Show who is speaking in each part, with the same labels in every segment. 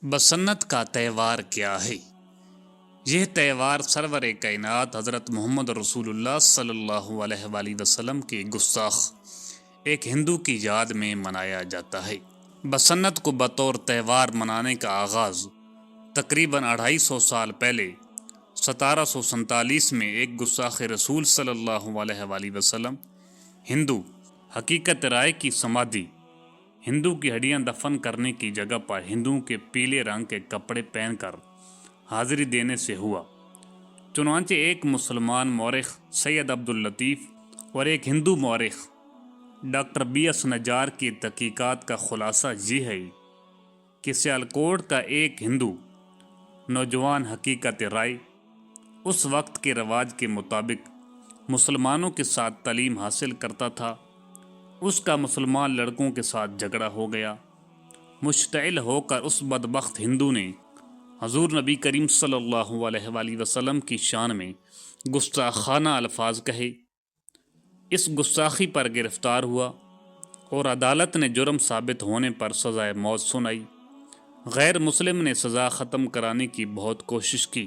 Speaker 1: بسنت کا تہوار کیا ہے؟ یہ تہوار سرور کائنات حضرت محمد رسول اللہ صلی اللہ علیہ وآلہ وسلم کے گستاخ ایک ہندو کی یاد میں منایا جاتا ہے۔ بسنت کو بطور تہوار منانے کا آغاز تقریباً 250 سال پہلے 1747 میں ایک گستاخ رسول صلی اللہ علیہ وآلہ وسلم ہندو حقیقت رائے کی سمادھی ہندو کی ہڈیاں دفن کرنے کی جگہ پر ہندوؤں کے پیلے رنگ کے کپڑے پہن کر حاضری دینے سے ہوا۔ چنانچہ ایک مسلمان مورخ سید عبداللطیف اور ایک ہندو مورخ ڈاکٹر بی ایس نجار کی تحقیقات کا خلاصہ یہ ہے کہ سیالکوٹ کا ایک ہندو نوجوان حقیقت رائے اس وقت کے رواج کے مطابق مسلمانوں کے ساتھ تعلیم حاصل کرتا تھا۔ اس کا مسلمان لڑکوں کے ساتھ جھگڑا ہو گیا۔ مشتعل ہو کر اس بدبخت ہندو نے حضور نبی کریم صلی اللہ علیہ وآلہ وسلم کی شان میں گستاخانہ الفاظ کہے۔ اس گستاخی پر گرفتار ہوا اور عدالت نے جرم ثابت ہونے پر سزائے موت سنائی۔ غیر مسلم نے سزا ختم کرانے کی بہت کوشش کی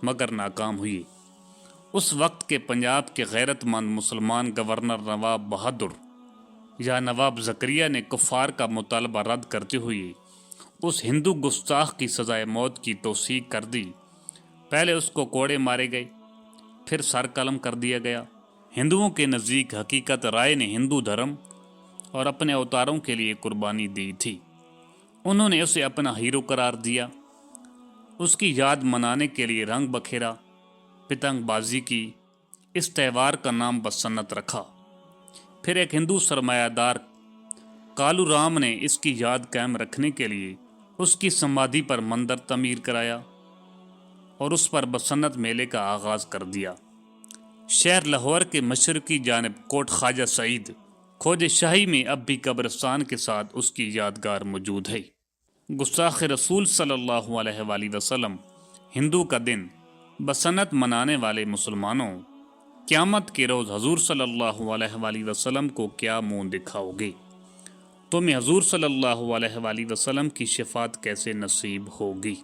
Speaker 1: مگر ناکام ہوئی۔ اس وقت کے پنجاب کے غیرت مند مسلمان گورنر نواب بہادر یا نواب زکریا نے کفار کا مطالبہ رد کرتے ہوئے اس ہندو گستاخ کی سزائے موت کی توثیق کر دی۔ پہلے اس کو کوڑے مارے گئے، پھر سر قلم کر دیا گیا۔ ہندوؤں کے نزدیک حقیقت رائے نے ہندو دھرم اور اپنے اوتاروں کے لیے قربانی دی تھی۔ انہوں نے اسے اپنا ہیرو قرار دیا۔ اس کی یاد منانے کے لیے رنگ بکھیرا، پتنگ بازی کی۔ اس تہوار کا نام بسنت رکھا۔ پھر ایک ہندو سرمایہ دار کالو رام نے اس کی یاد قائم رکھنے کے لیے اس کی سمادھی پر مندر تعمیر کرایا اور اس پر بسنت میلے کا آغاز کر دیا۔ شہر لاہور کے مشرقی جانب کوٹ خواجہ سعید خواجہ شاہی میں اب بھی قبرستان کے ساتھ اس کی یادگار موجود ہے۔ گستاخ رسول صلی اللہ علیہ وآلہ وسلم ہندو کا دن بسنت منانے والے مسلمانوں، قیامت کے روز حضور صلی اللہ علیہ وآلہ وسلم کو کیا منہ دکھاؤ گے؟ تمہیں حضور صلی اللہ علیہ وآلہ وسلم کی شفاعت کیسے نصیب ہوگی؟